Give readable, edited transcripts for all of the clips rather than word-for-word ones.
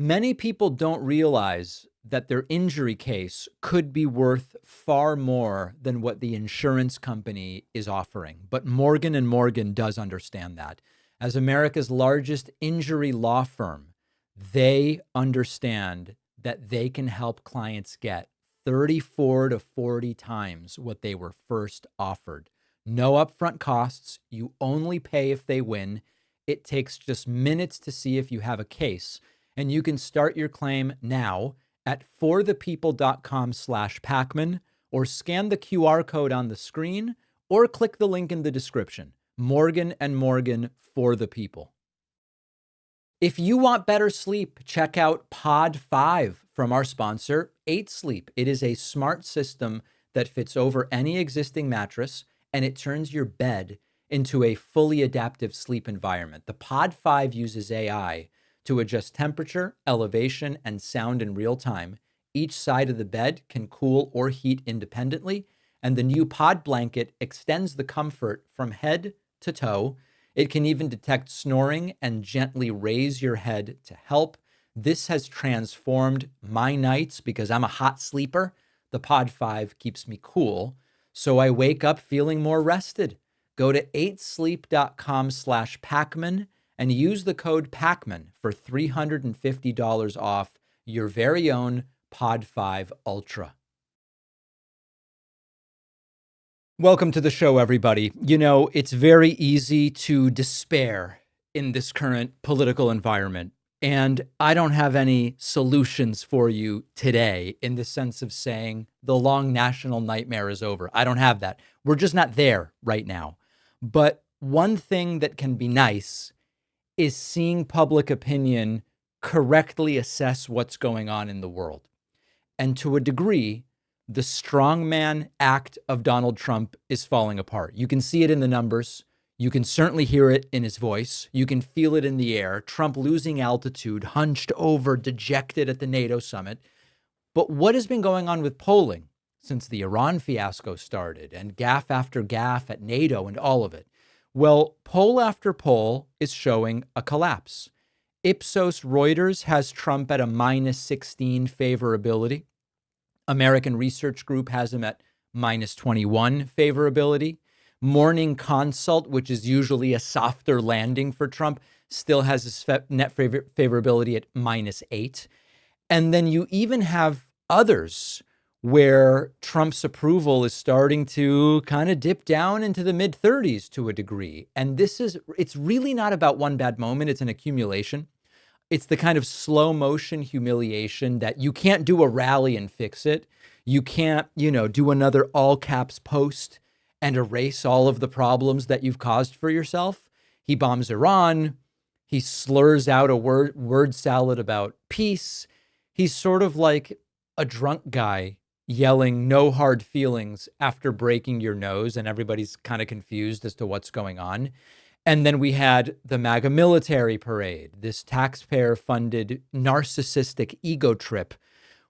Many people don't realize that their injury case could be worth far more than what the insurance company is offering. But Morgan & Morgan does understand that. As America's largest injury law firm, they understand that they can help clients get 34 to 40 times what they were first offered. No upfront costs. You only pay if they win. It takes just minutes to see if you have a case. And you can start your claim now at forthepeople.com/Pacman, or scan the QR code on the screen, or click the link in the description. Morgan & Morgan, for the people. If you want better sleep, check out Pod 5 from our sponsor, 8 Sleep. It is a smart system that fits over any existing mattress, and it turns your bed into a fully adaptive sleep environment. The Pod 5 uses AI to adjust temperature, elevation, and sound in real time. Each side of the bed can cool or heat independently, and the new Pod blanket extends the comfort from head to toe. It can even detect snoring and gently raise your head to help. This has transformed my nights because I'm a hot sleeper. The Pod 5 keeps me cool, so I wake up feeling more rested. Go to 8sleep.com/Pacman and use the code Pacman for $350 off your very own Pod 5 Ultra. Welcome to the show, everybody. You know, it's very easy to despair in this current political environment, and I don't have any solutions for you today in the sense of saying the long national nightmare is over. I don't have that. We're just not there right now. But one thing that can be nice is seeing public opinion correctly assess what's going on in the world. And to a degree, the strongman act of Donald Trump is falling apart. You can see it in the numbers. You can certainly hear it in his voice. You can feel it in the air. Trump losing altitude, hunched over, dejected at the NATO summit. But what has been going on with polling since the Iran fiasco started, and gaffe after gaffe at NATO and all of it? Well, poll after poll is showing a collapse. Ipsos Reuters has Trump at a -16 favorability. American Research Group has him at -21 favorability. Morning Consult, which is usually a softer landing for Trump, still has his net favorability at -8. And then you even have others where Trump's approval is starting to kind of dip down into the mid-30s to a degree. And it's really not about one bad moment. It's an accumulation. It's the kind of slow motion humiliation that you can't do a rally and fix it. You can't, do another all caps post and erase all of the problems that you've caused for yourself. He bombs Iran. He slurs out a word salad about peace. He's sort of like a drunk guy yelling no hard feelings after breaking your nose, and everybody's kind of confused as to what's going on. And then we had the MAGA military parade, this taxpayer-funded narcissistic ego trip,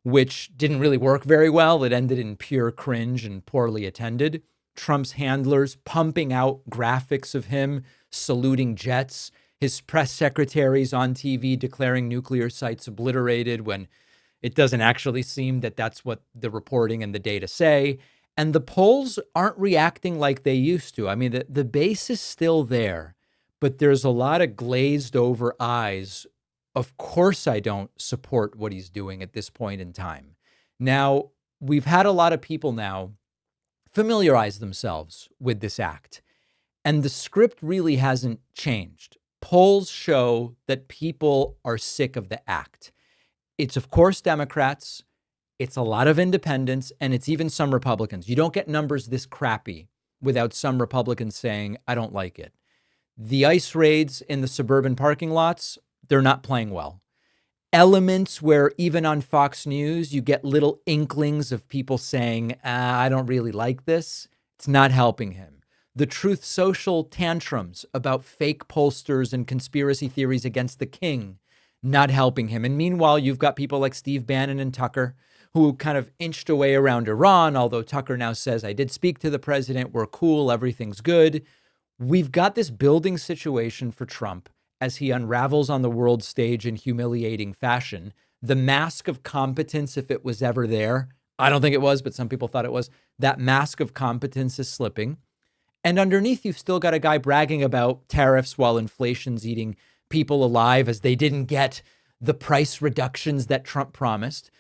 which didn't really work very well. It ended in pure cringe and poorly attended. Trump's handlers pumping out graphics of him saluting jets, his press secretaries on TV declaring nuclear sites obliterated when it doesn't actually seem that that's what the reporting and the data say. And the polls aren't reacting like they used to. I mean, the base is still there, but there's a lot of glazed over eyes. Of course, I don't support what he's doing at this point in time. Now, we've had a lot of people now familiarize themselves with this act, and the script really hasn't changed. Polls show that people are sick of the act. It's, of course, Democrats. It's a lot of independents, and it's even some Republicans. You don't get numbers this crappy without some Republicans saying, I don't like it. The ICE raids in the suburban parking lots, they're not playing well. Elements where even on Fox News, you get little inklings of people saying, I don't really like this. It's not helping him. The Truth Social tantrums about fake pollsters and conspiracy theories against the king, not helping him. And meanwhile, you've got people like Steve Bannon and Tucker who kind of inched away around Iran, although Tucker now says, I did speak to the president, we're cool, everything's good. We've got this building situation for Trump, as he unravels on the world stage in humiliating fashion. The mask of competence, if it was ever there, I don't think it was, but some people thought it was, that mask of competence is slipping. And underneath, you've still got a guy bragging about tariffs while inflation's eating people alive as they didn't get the price reductions that Trump promised.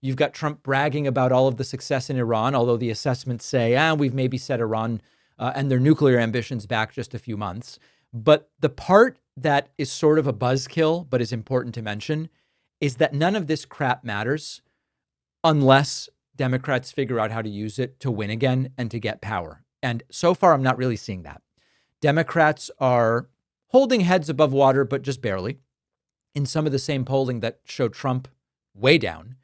You've got Trump bragging about all of the success in Iran, although the assessments say, we've maybe set Iran and their nuclear ambitions back just a few months. But the part that is sort of a buzzkill, but is important to mention, is that none of this crap matters unless Democrats figure out how to use it to win again and to get power. And so far, I'm not really seeing that. Democrats are holding heads above water, but just barely. In some of the same polling that showed Trump way down,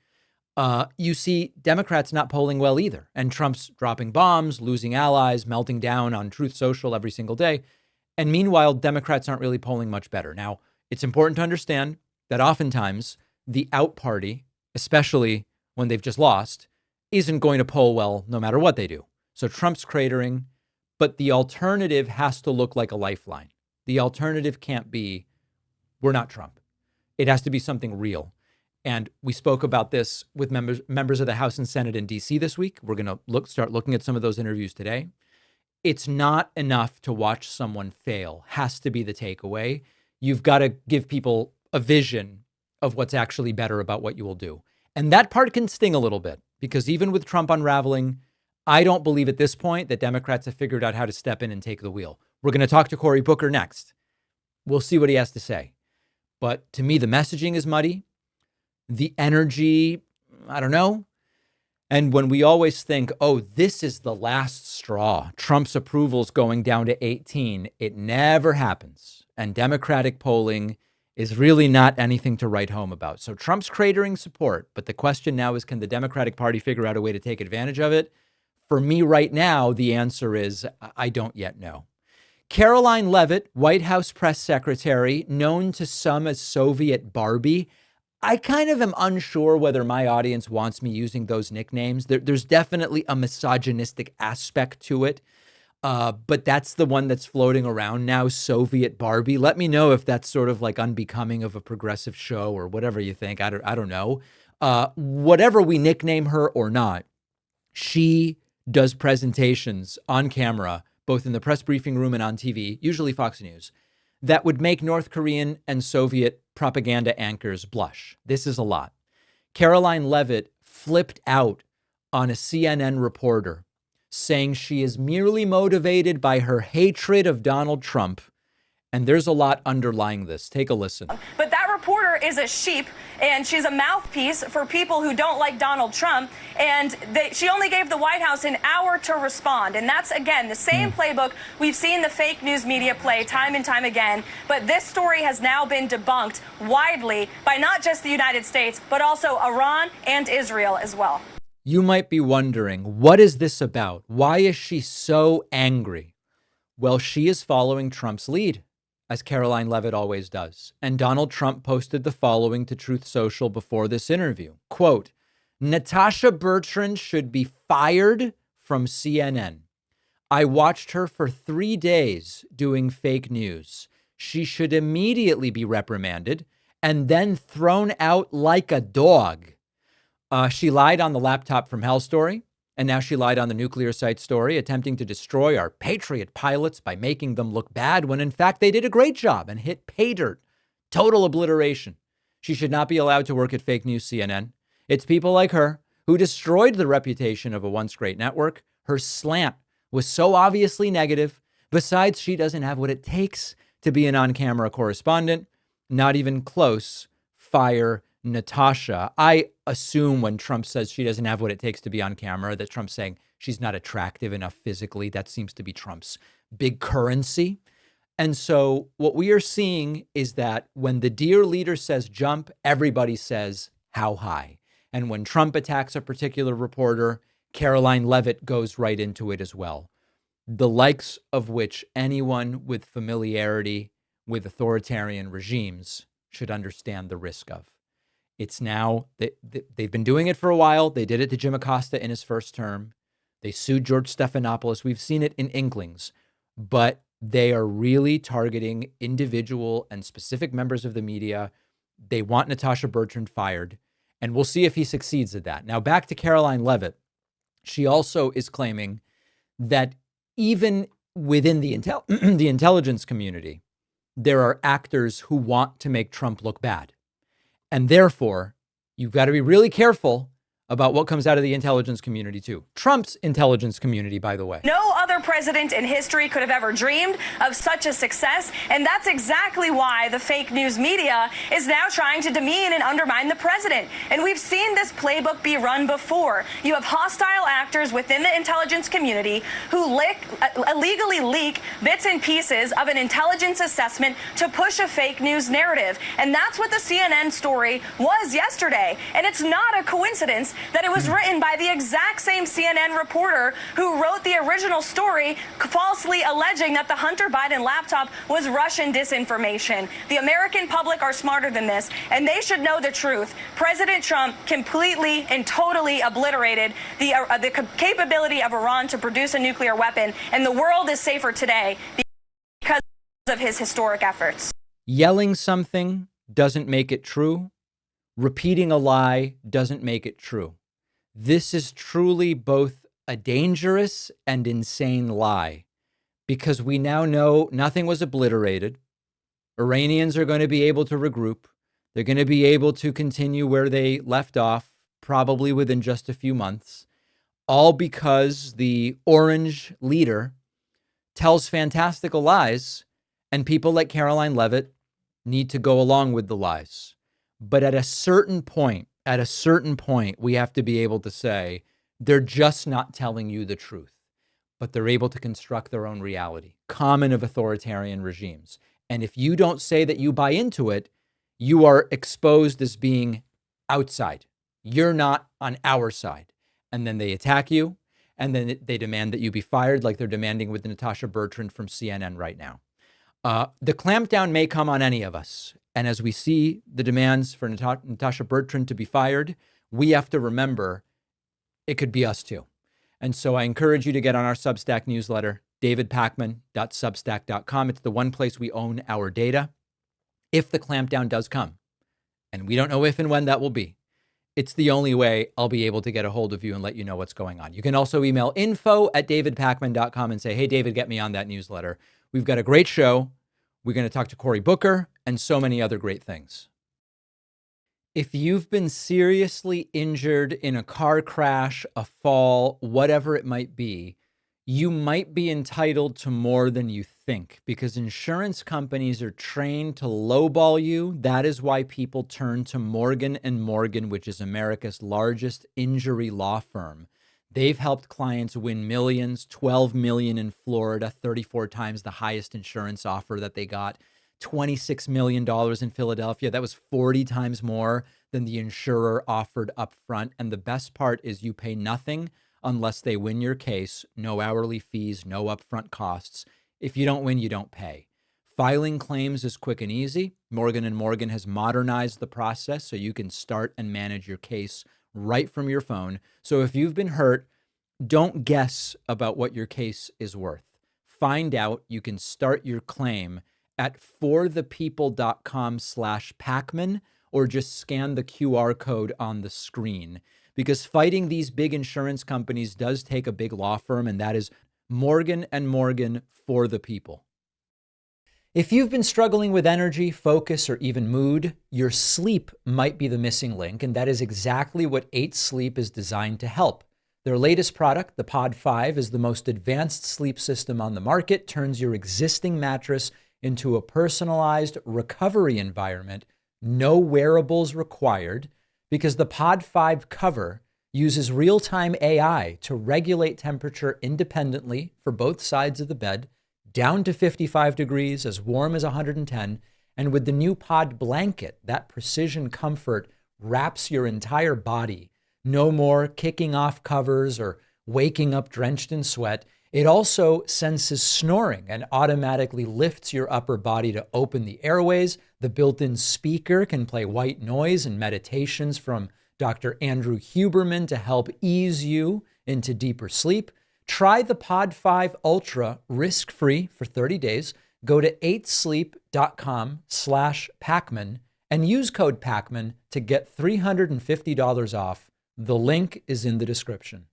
you see Democrats not polling well either. And Trump's dropping bombs, losing allies, melting down on Truth Social every single day. And meanwhile, Democrats aren't really polling much better. Now, it's important to understand that oftentimes the out party, especially when they've just lost, isn't going to poll well no matter what they do. So Trump's cratering, but the alternative has to look like a lifeline. The alternative can't be, we're not Trump. It has to be something real. And we spoke about this with members of the House and Senate in D.C. this week. We're going to start looking at some of those interviews today. It's not enough to watch someone fail, has to be the takeaway. You've got to give people a vision of what's actually better about what you will do. And that part can sting a little bit, because even with Trump unraveling, I don't believe at this point that Democrats have figured out how to step in and take the wheel. We're going to talk to Cory Booker next. We'll see what he has to say. But to me, the messaging is muddy. The energy, I don't know. And when we always think, this is the last straw, Trump's approval's going down to 18, it never happens. And Democratic polling is really not anything to write home about. So Trump's cratering support. But the question now is, can the Democratic Party figure out a way to take advantage of it? For me right now, the answer is I don't yet know. Karoline Leavitt, White House press secretary, known to some as Soviet Barbie. I kind of am unsure whether my audience wants me using those nicknames. There's definitely a misogynistic aspect to it. But that's the one that's floating around now, Soviet Barbie. Let me know if that's sort of like unbecoming of a progressive show or whatever you think. I don't know. Whatever we nickname her or not, she does presentations on camera, both in the press briefing room and on TV, usually Fox News, that would make North Korean and Soviet propaganda anchors blush. This is a lot. Karoline Leavitt flipped out on a CNN reporter saying she is merely motivated by her hatred of Donald Trump. And there's a lot underlying this. Take a listen. But that reporter is a sheep, and she's a mouthpiece for people who don't like Donald Trump. And she only gave the White House an hour to respond. And that's, again, the same playbook we've seen the fake news media play time and time again. But this story has now been debunked widely by not just the United States, but also Iran and Israel as well. You might be wondering, what is this about? Why is she so angry? Well, she is following Trump's lead, as Karoline Leavitt always does. And Donald Trump posted the following to Truth Social before this interview. Quote, Natasha Bertrand should be fired from CNN. I watched her for 3 days doing fake news. She should immediately be reprimanded and then thrown out like a dog. She lied on the laptop from hell story, and now she lied on the nuclear site story, attempting to destroy our Patriot pilots by making them look bad when in fact they did a great job and hit pay dirt. Total obliteration. She should not be allowed to work at fake news CNN. It's people like her who destroyed the reputation of a once great network. Her slant was so obviously negative. Besides, she doesn't have what it takes to be an on-camera correspondent. Not even close. Fire Natasha. I assume when Trump says she doesn't have what it takes to be on camera, that Trump's saying she's not attractive enough physically. That seems to be Trump's big currency. And so what we are seeing is that when the dear leader says jump, everybody says how high. And when Trump attacks a particular reporter, Karoline Leavitt goes right into it as well. The likes of which anyone with familiarity with authoritarian regimes should understand the risk of. It's now, they've been doing it for a while. They did it to Jim Acosta in his first term. They sued George Stephanopoulos. We've seen it in inklings. But They are really targeting individual and specific members of the media. They want Natasha Bertrand fired, and we'll see if he succeeds at that. Now, back to Caroline Leavitt. She also is claiming that even within the the intelligence community, there are actors who want to make Trump look bad. And therefore, you've got to be really careful about what comes out of the intelligence community, too. Trump's intelligence community, by the way. No other president in history could have ever dreamed of such a success. And that's exactly why the fake news media is now trying to demean and undermine the president. And we've seen this playbook be run before. You have hostile actors within the intelligence community who illegally leak bits and pieces of an intelligence assessment to push a fake news narrative. And that's what the CNN story was yesterday. And it's not a coincidence that it was written by the exact same CNN reporter who wrote the original story, falsely alleging that the Hunter Biden laptop was Russian disinformation. The American public are smarter than this, and they should know the truth. President Trump completely and totally obliterated the capability of Iran to produce a nuclear weapon, and the world is safer today because of his historic efforts. Yelling something doesn't make it true. Repeating a lie doesn't make it true. This is truly both a dangerous and insane lie, because we now know nothing was obliterated. Iranians are going to be able to regroup. They're going to be able to continue where they left off, probably within just a few months, all because the orange leader tells fantastical lies, and people like Caroline Leavitt need to go along with the lies. But at a certain point, we have to be able to say, they're just not telling you the truth, but they're able to construct their own reality, common of authoritarian regimes. And if you don't say that you buy into it, you are exposed as being outside. You're not on our side. And then they attack you, and then they demand that you be fired, like they're demanding with Natasha Bertrand from CNN right now. The clampdown may come on any of us. And as we see the demands for Natasha Bertrand to be fired, we have to remember it could be us too. And so I encourage you to get on our Substack newsletter, davidpakman.substack.com. It's the one place we own our data. If the clampdown does come, and we don't know if and when that will be, it's the only way I'll be able to get a hold of you and let you know what's going on. You can also email info@davidpakman.com and say, hey, David, get me on that newsletter. We've got a great show. We're going to talk to Cory Booker and so many other great things. If you've been seriously injured in a car crash, a fall, whatever it might be, you might be entitled to more than you think, because insurance companies are trained to lowball you. That is why people turn to Morgan & Morgan, which is America's largest injury law firm. They've helped clients win millions, 12 million in Florida, 34 times the highest insurance offer that they got, $26 million in Philadelphia. That was 40 times more than the insurer offered up front. And the best part is you pay nothing unless they win your case. No hourly fees, no upfront costs. If you don't win, you don't pay. Filing claims is quick and easy. Morgan & Morgan has modernized the process so you can start and manage your case right from your phone. So if you've been hurt, don't guess about what your case is worth. Find out. You can start your claim at forthepeople.com/Pacman, or just scan the QR code on the screen, because fighting these big insurance companies does take a big law firm, and that is Morgan & Morgan for the people. If you've been struggling with energy, focus, or even mood, your sleep might be the missing link, and that is exactly what 8 Sleep is designed to help. Their latest product, the Pod 5, is the most advanced sleep system on the market, turns your existing mattress into a personalized recovery environment, no wearables required, because the Pod 5 cover uses real-time AI to regulate temperature independently for both sides of the bed, down to 55 degrees, as warm as 110. And with the new Pod blanket, that precision comfort wraps your entire body. No more kicking off covers or waking up drenched in sweat. It also senses snoring and automatically lifts your upper body to open the airways. The built-in speaker can play white noise and meditations from Dr. Andrew Huberman to help ease you into deeper sleep. Try the Pod 5 Ultra risk-free for 30 days. Go to 8sleep.com/Pacman and use code Pacman to get $350 off. The link is in the description.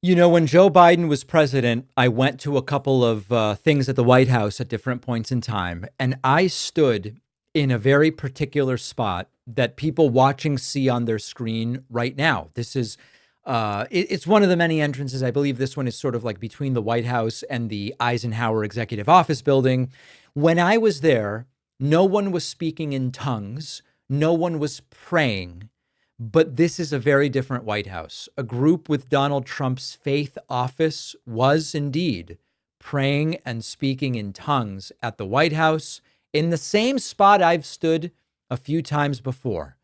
You know, when Joe Biden was president, I went to a couple of things at the White House at different points in time, and I stood in a very particular spot that people watching see on their screen right now. This is, it's one of the many entrances. I believe this one is sort of like between the White House and the Eisenhower Executive Office building. When I was there, no one was speaking in tongues. No one was praying. But this is a very different White House. A group with Donald Trump's faith office was indeed praying and speaking in tongues at the White House in the same spot I've stood a few times before.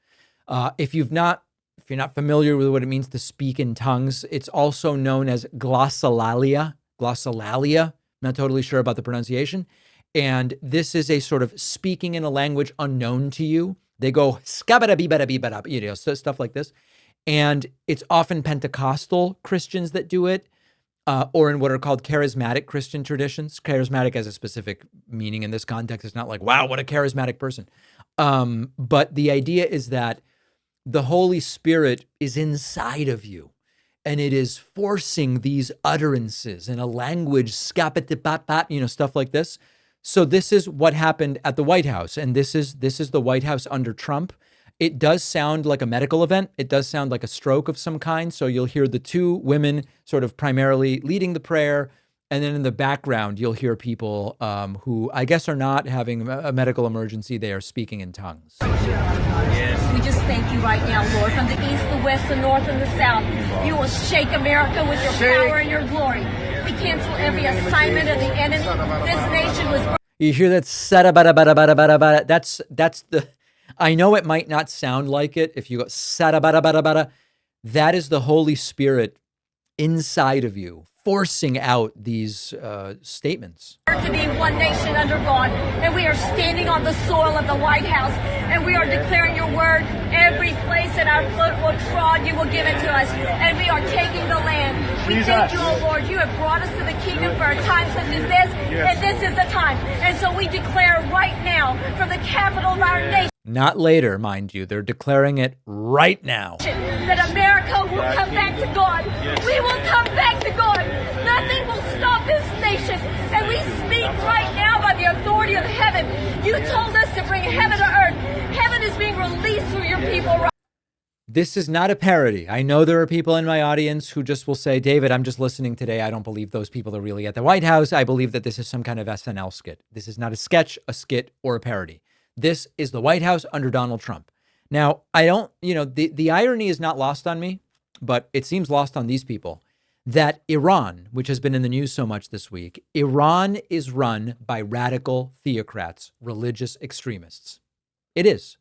If you're not familiar with what it means to speak in tongues, it's also known as glossolalia. Glossolalia. Not totally sure about the pronunciation. And this is a sort of speaking in a language unknown to you. They go skabada-bee-bada-bee-bada, you know, stuff like this. And it's often Pentecostal Christians that do it, or in what are called charismatic Christian traditions. Charismatic has a specific meaning in this context. It's not like, wow, what a charismatic person. But the idea is that the Holy Spirit is inside of you, and it is forcing these utterances in a language, you know, stuff like this. So this is what happened at the White House, and this is the White House under Trump. It does sound like a medical event. It does sound like a stroke of some kind. So you'll hear the two women sort of primarily leading the prayer, and then in the background you'll hear people who I guess are not having a medical emergency. They are speaking in tongues. Yes. We just thank you right now, Lord, from the east, the west, the north, and the south. You will shake America with your power and your glory. We cancel every assignment of the enemy. This nation was. You hear that? Sada-bada-bada-bada-bada. That's the. I know it might not sound like it if you go sada-bada-bada-bada. That is the Holy Spirit inside of you, forcing out these statements. To be one nation under God, and we are standing on the soil of the White House, and we are declaring your word. Every place that our foot will trod, you will give it to us, and we are taking the land. We thank you, oh Lord. You have brought us to the kingdom for a time such as this, and this is the time. And so we declare right now from the capital of our nation. Not later, mind you. They're declaring it right now. That America will come back to God. We will come back to God. Nothing will stop this nation. And we speak right now by the authority of heaven. You told us to bring heaven to earth. Heaven is being released through your people right. This is not a parody. I know there are people in my audience who just will say, David, I'm just listening today. I don't believe those people are really at the White House. I believe that this is some kind of SNL skit. This is not a sketch, a skit, or a parody. This is the White House under Donald Trump. Now, I don't, you know, the irony is not lost on me, but it seems lost on these people that Iran, which has been in the news so much this week, Iran is run by radical theocrats, religious extremists. It is.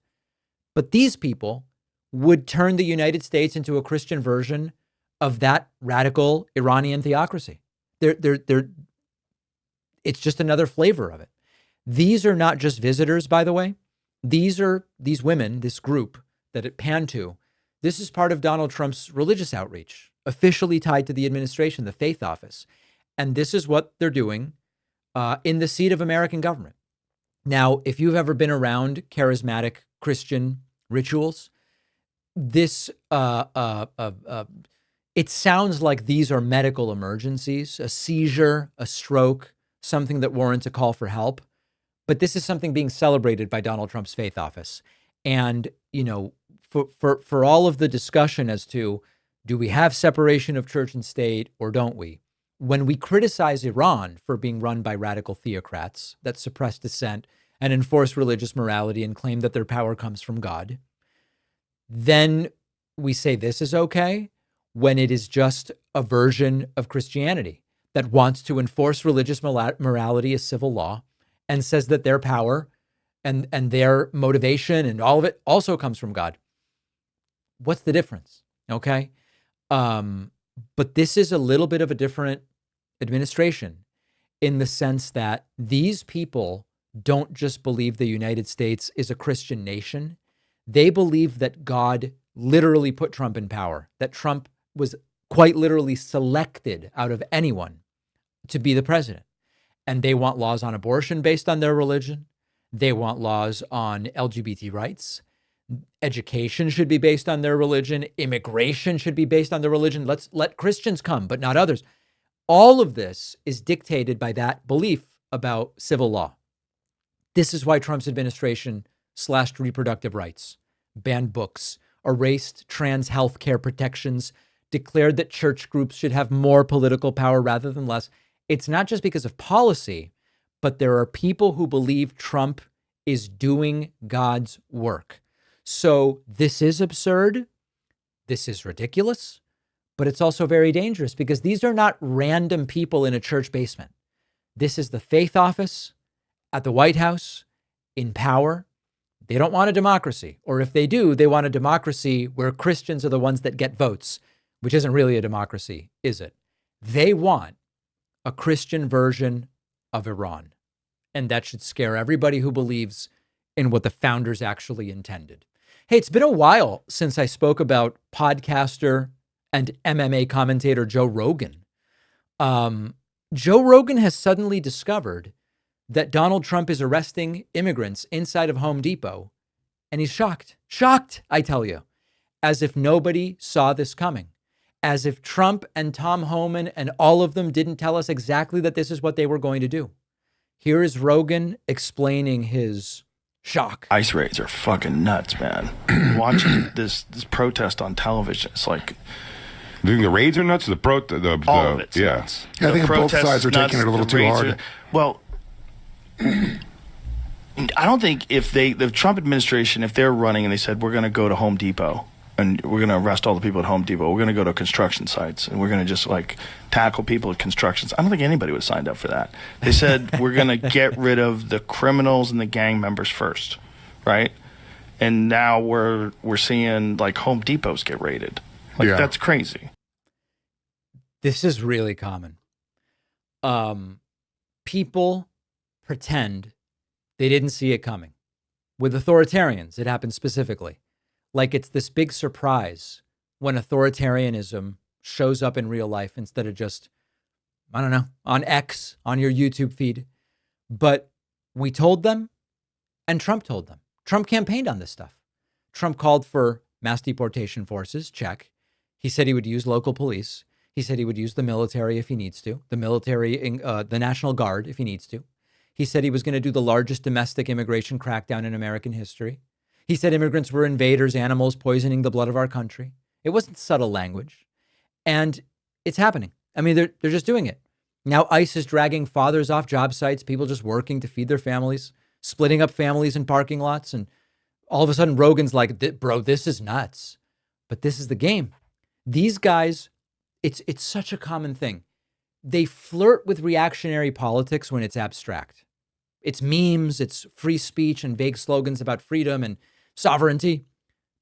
But these people would turn the United States into a Christian version of that radical Iranian theocracy. It's just another flavor of it. These are not just visitors, by the way. These women, this group that it panned to. This is part of Donald Trump's religious outreach, officially tied to the administration, the faith office. And this is what they're doing in the seat of American government. Now, if you've ever been around charismatic Christian rituals, this it sounds like these are medical emergencies, a seizure, a stroke, something that warrants a call for help. But this is something being celebrated by Donald Trump's faith office. And, you know, for all of the discussion as to, do we have separation of church and state or don't we? When we criticize Iran for being run by radical theocrats that suppress dissent and enforce religious morality and claim that their power comes from God, then we say this is okay when it is just a version of Christianity that wants to enforce religious morality as civil law and says that their power and their motivation and all of it also comes from God. What's the difference? Okay. But this is a little bit of a different administration in the sense that these people don't just believe the United States is a Christian nation. They believe that God literally put Trump in power, that Trump was quite literally selected out of anyone to be the president. And they want laws on abortion based on their religion. They want laws on LGBT rights. Education should be based on their religion. Immigration should be based on their religion. Let's let Christians come, but not others. All of this is dictated by that belief about civil law. This is why Trump's administration slashed reproductive rights, banned books, erased trans health care protections, declared that church groups should have more political power rather than less. It's not just because of policy, but there are people who believe Trump is doing God's work. So this is absurd. This is ridiculous, but it's also very dangerous because these are not random people in a church basement. This is the faith office at the White House in power. They don't want a democracy, or if they do, they want a democracy where Christians are the ones that get votes, which isn't really a democracy, is it? They want a Christian version of Iran. And that should scare everybody who believes in what the founders actually intended. Hey, it's been a while since I spoke about podcaster and MMA commentator Joe Rogan. Joe Rogan has suddenly discovered that Donald Trump is arresting immigrants inside of Home Depot. And he's shocked, I tell you, as if nobody saw this coming, as if Trump and Tom Homan and all of them didn't tell us exactly that this is what they were going to do. Here is Rogan explaining his shock. ICE raids are fucking nuts, man. Watching this protest on television, it's like... Do you think the raids are nuts? All of it's yeah. nuts. I think both sides are taking it a little too hard. Well, I don't think if the Trump administration, if they're running and they said, we're going to go to Home Depot and we're going to arrest all the people at Home Depot, we're going to go to construction sites and we're going to just like tackle people at constructions. I don't think anybody would have signed up for that. They said, we're going to get rid of the criminals and the gang members first, right? And now we're seeing like Home Depots get raided. Like, that's crazy. This is really common. People pretend they didn't see it coming. With authoritarians, it happens specifically. Like it's this big surprise when authoritarianism shows up in real life instead of just, I don't know, on X, on your YouTube feed. But we told them, and Trump told them. Trump campaigned on this stuff. Trump called for mass deportation forces, check. He said he would use local police. He said he would use the military if he needs to, the National Guard if he needs to. He said he was going to do the largest domestic immigration crackdown in American history. He said immigrants were invaders, animals poisoning the blood of our country. It wasn't subtle language. And it's happening. I mean, they're just doing it. Now ICE is dragging fathers off job sites, people just working to feed their families, splitting up families in parking lots. And all of a sudden Rogan's like, bro, this is nuts. But this is the game. These guys, it's such a common thing. They flirt with reactionary politics when it's abstract. It's memes, it's free speech and vague slogans about freedom and sovereignty.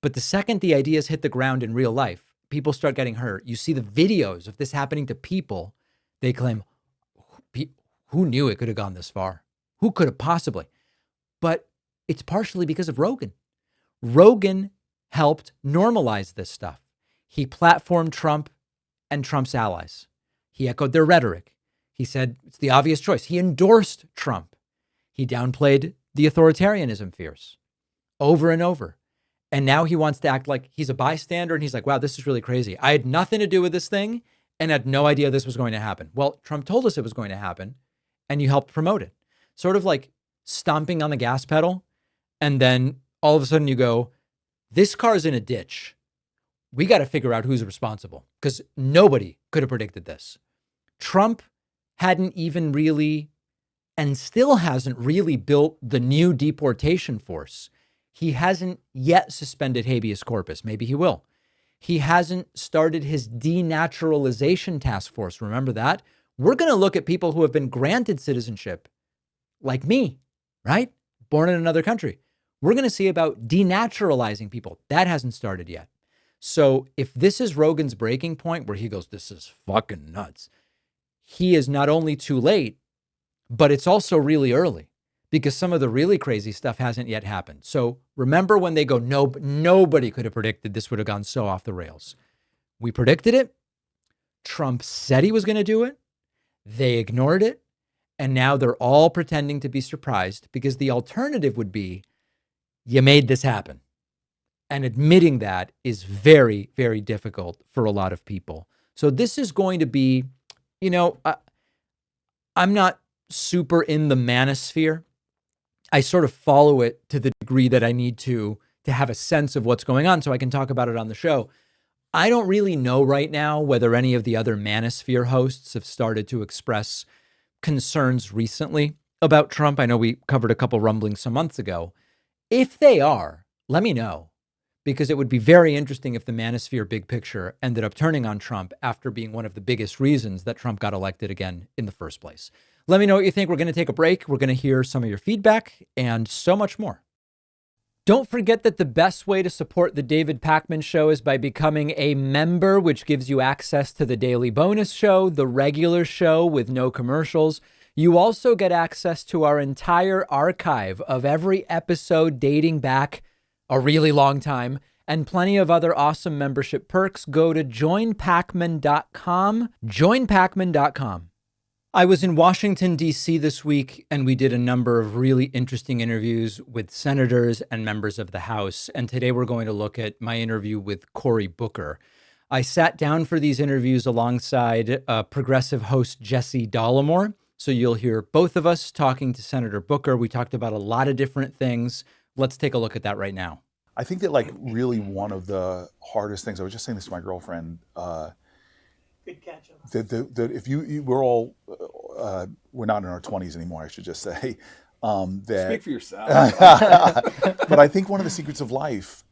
But the second the ideas hit the ground in real life, people start getting hurt. You see the videos of this happening to people. They claim, who knew it could have gone this far? Who could have possibly? But it's partially because of Rogan. Rogan helped normalize this stuff. He platformed Trump and Trump's allies. He echoed their rhetoric. He said it's the obvious choice. He endorsed Trump. He downplayed the authoritarianism fears over and over. And now he wants to act like he's a bystander. And he's like, wow, this is really crazy. I had nothing to do with this thing and had no idea this was going to happen. Well, Trump told us it was going to happen and you helped promote it. Sort of like stomping on the gas pedal. And then all of a sudden you go, this car's in a ditch. We got to figure out who's responsible because nobody could have predicted this. Trump hadn't even really, and still hasn't really built the new deportation force. He hasn't yet suspended habeas corpus. Maybe he will. He hasn't started his denaturalization task force. Remember that? We're going to look at people who have been granted citizenship, like me, right? Born in another country. We're going to see about denaturalizing people. That hasn't started yet. So if this is Rogan's breaking point where he goes, this is fucking nuts, he is not only too late, but it's also really early because some of the really crazy stuff hasn't yet happened. So remember when they go, no, nobody could have predicted this would have gone so off the rails. We predicted it. Trump said he was going to do it. They ignored it. And now they're all pretending to be surprised because the alternative would be you made this happen. And admitting that is very, very difficult for a lot of people. So this is going to be, I'm not super in the manosphere. I sort of follow it to the degree that I need to have a sense of what's going on so I can talk about it on the show. I don't really know right now whether any of the other manosphere hosts have started to express concerns recently about Trump. I know we covered a couple rumblings some months ago. If they are, let me know, because it would be very interesting if the manosphere big picture ended up turning on Trump after being one of the biggest reasons that Trump got elected again in the first place. Let me know what you think. We're going to take a break. We're going to hear some of your feedback and so much more. Don't forget that the best way to support the David Pakman Show is by becoming a member, which gives you access to the daily bonus show, the regular show with no commercials. You also get access to our entire archive of every episode dating back a really long time and plenty of other awesome membership perks. Go to joinpakman.com, joinpakman.com. I was in Washington, D.C. this week, and we did a number of really interesting interviews with senators and members of the House. And today we're going to look at my interview with Cory Booker. I sat down for these interviews alongside progressive host Jesse Dollemore. So you'll hear both of us talking to Senator Booker. We talked about a lot of different things. Let's take a look at that right now. I think that really one of the hardest things, I was just saying this to my girlfriend, good catch. That if we're all, we're not in our 20s anymore, I should just say. Speak for yourself. But I think one of the secrets of life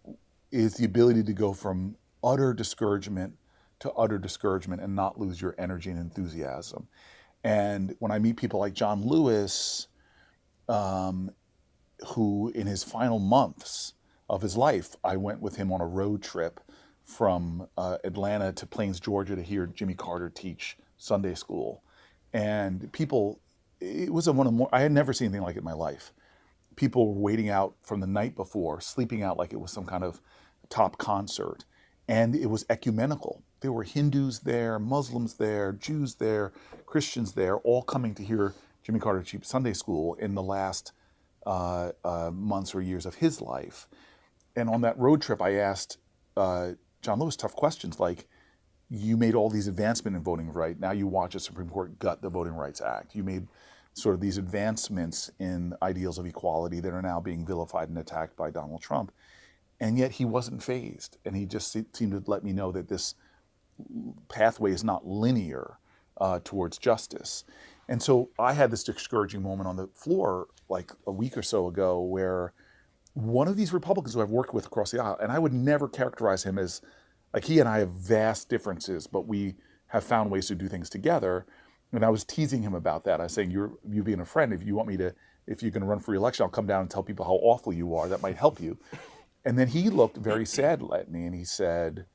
is the ability to go from utter discouragement to utter discouragement and not lose your energy and enthusiasm. And when I meet people like John Lewis, who in his final months of his life, I went with him on a road trip from Atlanta to Plains, Georgia to hear Jimmy Carter teach Sunday school. And people, it was one of the more, I had never seen anything like it in my life. People were waiting out from the night before, sleeping out like it was some kind of top concert. And it was ecumenical. There were Hindus there, Muslims there, Jews there, Christians there, all coming to hear Jimmy Carter teach Sunday school in the last months or years of his life. And on that road trip, I asked John Lewis tough questions like, you made all these advancements in voting rights. Now you watch the Supreme Court gut the Voting Rights Act. You made sort of these advancements in ideals of equality that are now being vilified and attacked by Donald Trump. And yet he wasn't fazed. And he just seemed to let me know that this pathway is not linear towards justice. And so I had this discouraging moment on the floor like a week or so ago where one of these Republicans who I've worked with across the aisle, and I would never characterize him as, like he and I have vast differences, but we have found ways to do things together. And I was teasing him about that. I was saying, you being a friend, if you want me to, if you're going to run for re-election, I'll come down and tell people how awful you are. That might help you. And then he looked very sad at me and he said,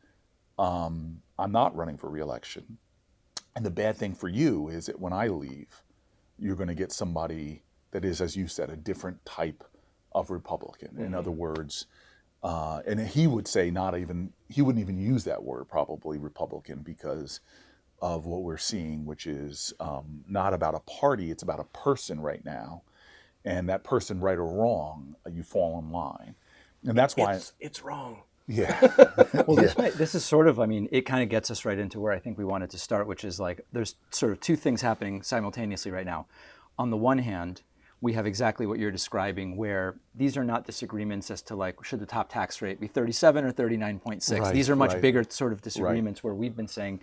I'm not running for re-election. And the bad thing for you is that when I leave, you're going to get somebody that is, as you said, a different type of Republican. Mm-hmm. In other words, and he would say he wouldn't even use that word, probably Republican, because of what we're seeing, which is not about a party, it's about a person right now. And that person, right or wrong, you fall in line. And that's why it's wrong. Yeah. Well, this is sort of, it kind of gets us right into where I think we wanted to start, which is like, there's sort of two things happening simultaneously right now. On the one hand, we have exactly what you're describing, where these are not disagreements as to like, should the top tax rate be 37 or 39.6? Right, these are much right. bigger sort of disagreements where we've been saying,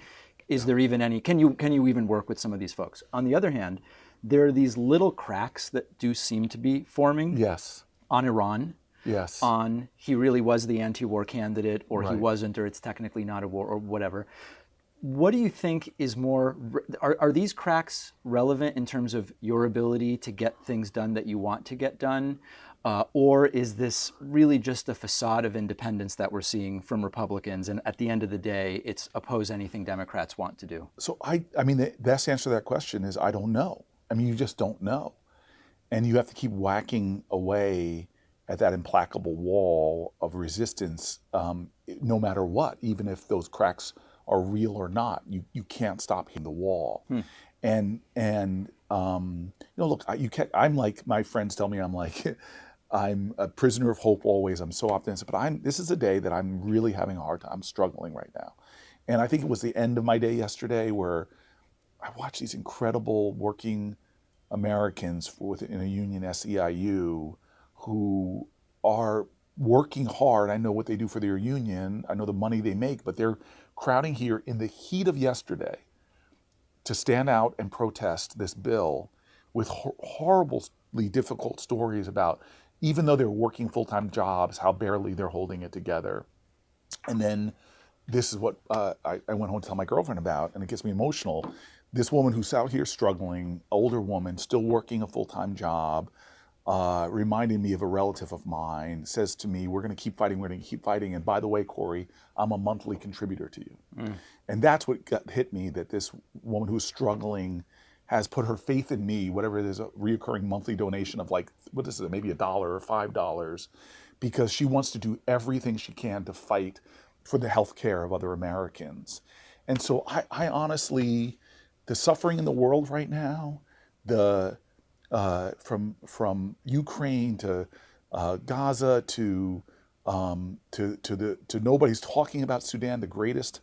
is there even any, can you even work with some of these folks? On the other hand, there are these little cracks that do seem to be forming. Yes. On Iran. Yes. On he really was the anti-war candidate, or Right. he wasn't, or it's technically not a war, or whatever. What do you think is more, are these cracks relevant in terms of your ability to get things done that you want to get done? Or is this really just a facade of independence that we're seeing from Republicans? And at the end of the day, it's oppose anything Democrats want to do. So the best answer to that question is I don't know. You just don't know. And you have to keep whacking away at that implacable wall of resistance, no matter what, even if those cracks are real or not. You can't stop hitting the wall. And look, I'm like, my friends tell me I'm like, I'm a prisoner of hope always. I'm so optimistic, but this is a day that I'm really having a hard time. I'm struggling right now. And I think it was the end of my day yesterday where I watched these incredible working Americans in a union, SEIU, who are working hard. I know what they do for their union. I know the money they make, but they're crowding here in the heat of yesterday to stand out and protest this bill with horribly difficult stories about, even though they're working full-time jobs, how barely they're holding it together. And then this is what I went home to tell my girlfriend about, and it gets me emotional. This woman who's out here struggling, older woman, still working a full-time job, reminding me of a relative of mine, says to me, we're going to keep fighting, we're going to keep fighting. And by the way, Cory, I'm a monthly contributor to you. And that's what hit me, that this woman who's struggling has put her faith in me, whatever it is, a reoccurring monthly donation of like, what is it, maybe $1 or $5, because she wants to do everything she can to fight for the health care of other Americans. And so I honestly, the suffering in the world right now, from Ukraine to Gaza to nobody's talking about Sudan, the greatest.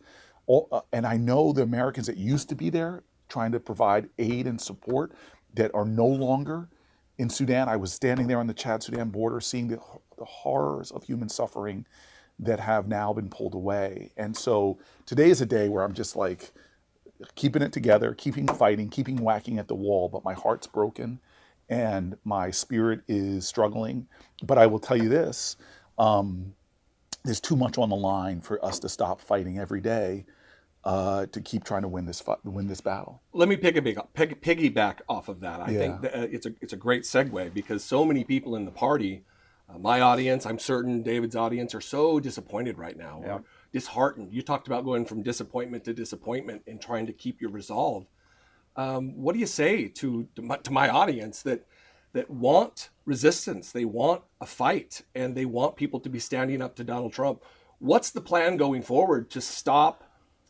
And I know the Americans that used to be there trying to provide aid and support that are no longer in Sudan. I was standing there on the Chad-Sudan border seeing the horrors of human suffering that have now been pulled away. And so today is a day where I'm just like keeping it together, keeping fighting, keeping whacking at the wall, but my heart's broken and my spirit is struggling. But I will tell you this, there's too much on the line for us to stop fighting every day to keep trying to win this battle. Let me piggyback off of that. I think that it's a great segue, because so many people in the party, my audience, I'm certain David's audience, are so disappointed right now, or disheartened. You talked about going from disappointment to disappointment and trying to keep your resolve. What do you say to my audience that want resistance, they want a fight, and they want people to be standing up to Donald Trump? What's the plan going forward to stop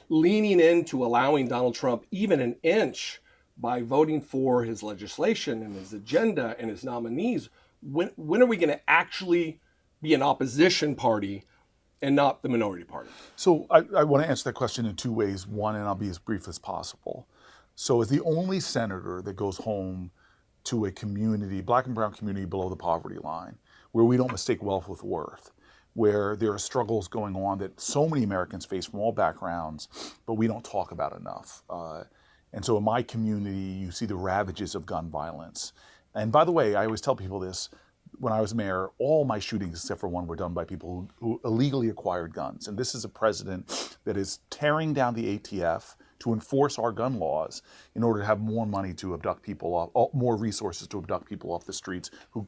leaning into allowing Donald Trump even an inch by voting for his legislation and his agenda and his nominees? When are we going to actually be an opposition party and not the minority party? So I want to answer that question in two ways. One, and I'll be as brief as possible. So as the only senator that goes home to a community, black and brown community below the poverty line, where we don't mistake wealth with worth, where there are struggles going on that so many Americans face from all backgrounds, but we don't talk about enough. And so in my community, you see the ravages of gun violence. And by the way, I always tell people this, when I was mayor, all my shootings except for one were done by people who illegally acquired guns. And this is a president that is tearing down the ATF to enforce our gun laws in order to have more money to abduct people off, more resources to abduct people off the streets who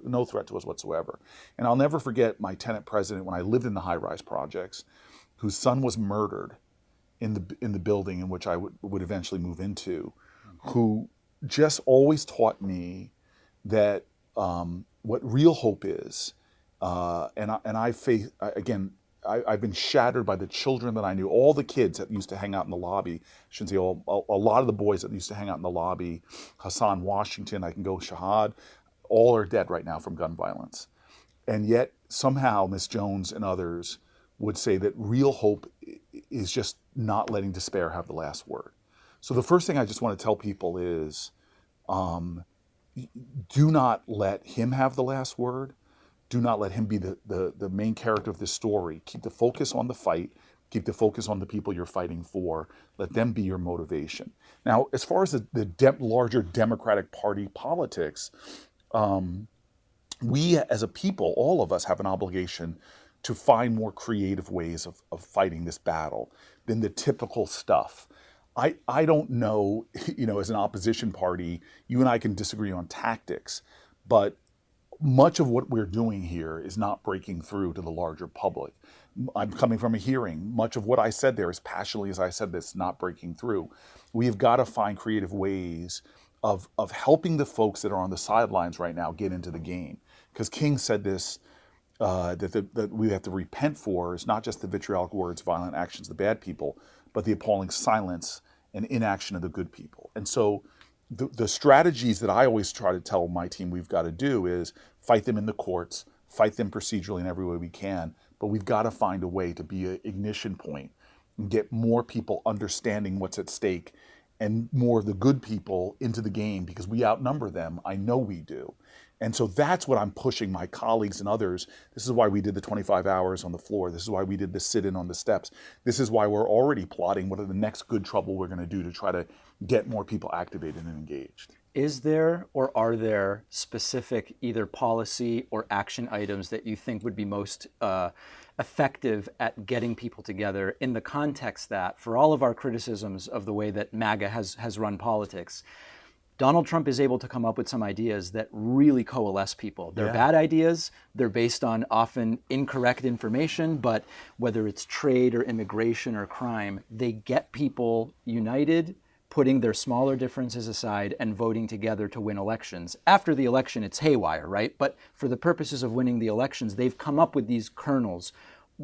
no threat to us whatsoever. And I'll never forget my tenant president when I lived in the high-rise projects, whose son was murdered in the building in which I would eventually move into, who just always taught me that what real hope is, and I face again. I've been shattered by the children that I knew, all the kids that used to hang out in the lobby. I shouldn't say all, a lot of the boys that used to hang out in the lobby, Hassan Washington, I can go Shahad, all are dead right now from gun violence. And yet somehow Ms. Jones and others would say that real hope is just not letting despair have the last word. So the first thing I just want to tell people is, do not let him have the last word. Do not let him be the main character of this story. Keep the focus on the fight. Keep the focus on the people you're fighting for. Let them be your motivation. Now, as far as the larger Democratic Party politics, we as a people, all of us have an obligation to find more creative ways of fighting this battle than the typical stuff. I don't know, as an opposition party, you and I can disagree on tactics, but much of what we're doing here is not breaking through to the larger public. I'm coming from a hearing. Much of what I said there, as passionately as I said this, not breaking through. We have got to find creative ways of helping the folks that are on the sidelines right now get into the game. Because King said this that we have to repent for is not just the vitriolic words, violent actions, the bad people, but the appalling silence and inaction of the good people. And so the strategies that I always try to tell my team we've got to do is fight them in the courts, fight them procedurally in every way we can, but we've got to find a way to be an ignition point and get more people understanding what's at stake and more of the good people into the game, because we outnumber them. I know we do. And so that's what I'm pushing my colleagues and others. This is why we did the 25 hours on the floor. This is why we did the sit-in on the steps. This is why we're already plotting what are the next good trouble we're going to do to try to get more people activated and engaged. Is there or are there specific either policy or action items that you think would be most effective at getting people together in the context that, for all of our criticisms of the way that MAGA has run politics, Donald Trump is able to come up with some ideas that really coalesce people. They're bad ideas, they're based on often incorrect information, but whether it's trade or immigration or crime, they get people united, putting their smaller differences aside and voting together to win elections. After the election, it's haywire, right? But for the purposes of winning the elections, they've come up with these kernels.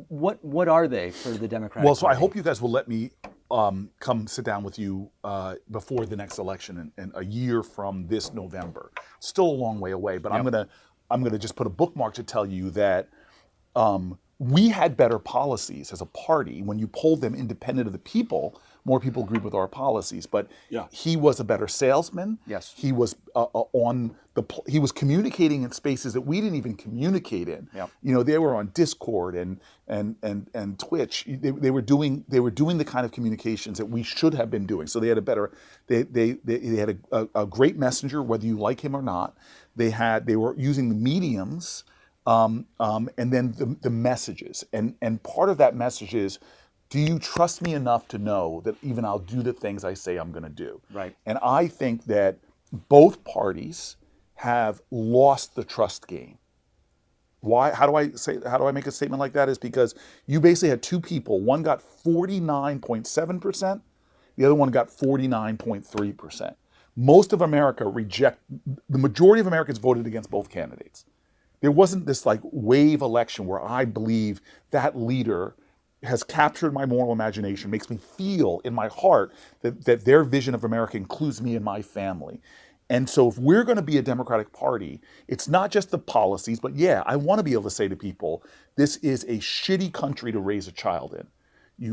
What are they for the Democratic Well, so Party? I hope you guys will let me come sit down with you before the next election and a year from this November. Still a long way away, but I'm gonna just put a bookmark to tell you that we had better policies as a party. When you polled them independent of the people, more people agreed with our policies. But he was a better salesman. Yes. He was he was communicating in spaces that we didn't even communicate in. Yep. You know, they were on Discord and Twitch. They were doing the kind of communications that we should have been doing. So they had a better they had a great messenger, whether you like him or not. They were using the mediums. And then the messages. And part of that message is, do you trust me enough to know that even I'll do the things I say I'm going to do? Right. And I think that both parties have lost the trust game. Why? How do I make a statement like that? Is because you basically had two people. One got 49.7%. The other one got 49.3%. Most of America the majority of Americans voted against both candidates. There wasn't this like wave election where I believe that leader has captured my moral imagination, makes me feel in my heart that their vision of America includes me and my family. And so if we're going to be a Democratic Party, it's not just the policies, but I want to be able to say to people, this is a shitty country to raise a child in.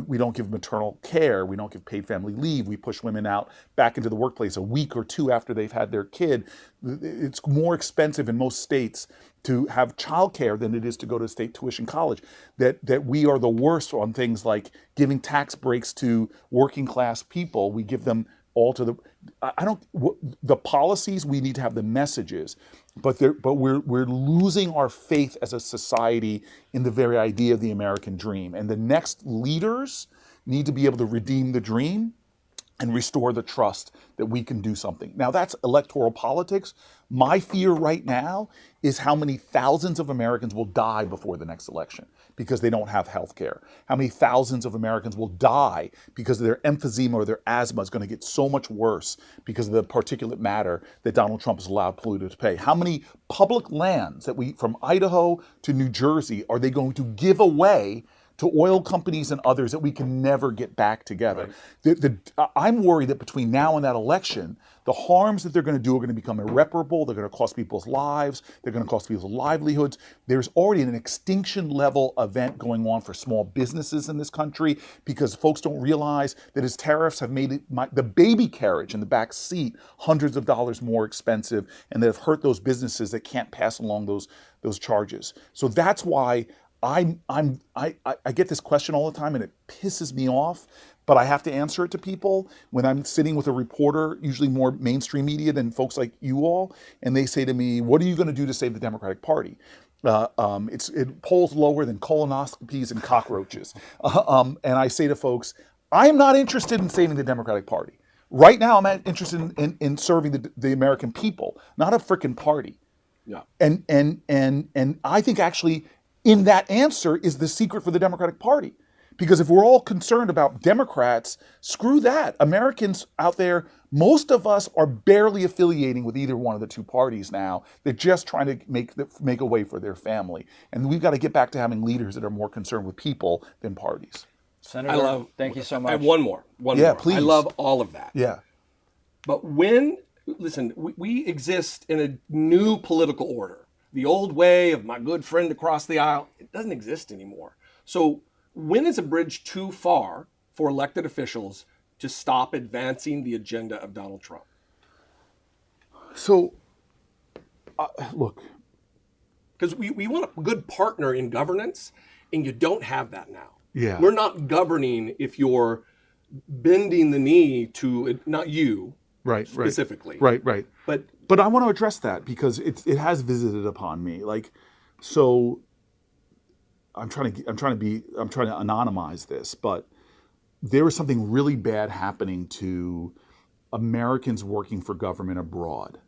We don't give maternal care. We don't give paid family leave. We push women out back into the workplace a week or two after they've had their kid. It's more expensive in most states to have childcare than it is to go to state tuition college. That we are the worst on things like giving tax breaks to working class people. We give them all to the policies. We need to have the messages, but we're losing our faith as a society in the very idea of the American dream. And the next leaders need to be able to redeem the dream and restore the trust that we can do something. Now that's electoral politics. My fear right now is how many thousands of Americans will die before the next election because they don't have health care. How many thousands of Americans will die because their emphysema or their asthma is going to get so much worse because of the particulate matter that Donald Trump has allowed polluters to pay. How many public lands that from Idaho to New Jersey are they going to give away to oil companies and others that we can never get back together? Right. I'm worried that between now and that election, the harms that they're going to do are going to become irreparable. They're going to cost people's lives. They're going to cost people's livelihoods. There's already an extinction level event going on for small businesses in this country because folks don't realize that his tariffs have made the baby carriage in the back seat hundreds of dollars more expensive, and that have hurt those businesses that can't pass along those charges. So that's why I get this question all the time, and it pisses me off, but I have to answer it to people when I'm sitting with a reporter, usually more mainstream media than folks like you all, and they say to me, what are you going to do to save the Democratic Party? It polls lower than colonoscopies and cockroaches. And I say to folks, I am not interested in saving the Democratic Party. Right now, I'm interested in serving the American people, not a frickin' party. Yeah. And I think actually in that answer is the secret for the Democratic Party. Because if we're all concerned about Democrats, screw that. Americans out there, most of us are barely affiliating with either one of the two parties now. They're just trying to make a way for their family. And we've got to get back to having leaders that are more concerned with people than parties. Senator, thank you so much. I have one more. Please. I love all of that. Yeah. But listen, we exist in a new political order. The old way of my good friend across the aisle, it doesn't exist anymore. So when is a bridge too far for elected officials to stop advancing the agenda of Donald Trump? So, look. Because we want a good partner in governance, and you don't have that now. Yeah. We're not governing if you're bending the knee to, not you specifically. Right. But I want to address that because it has visited upon me. Like, so I'm trying to anonymize this, but there was something really bad happening to Americans working for government abroad.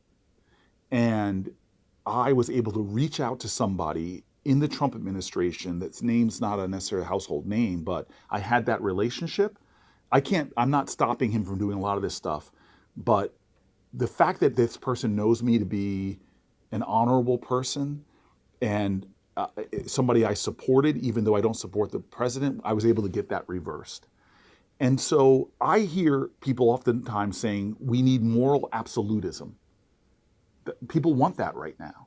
And I was able to reach out to somebody in the Trump administration that's name's not a necessarily household name, but I had that relationship. I'm not stopping him from doing a lot of this stuff, but the fact that this person knows me to be an honorable person and somebody I supported, even though I don't support the president, I was able to get that reversed. And so I hear people oftentimes saying we need moral absolutism. People want that right now.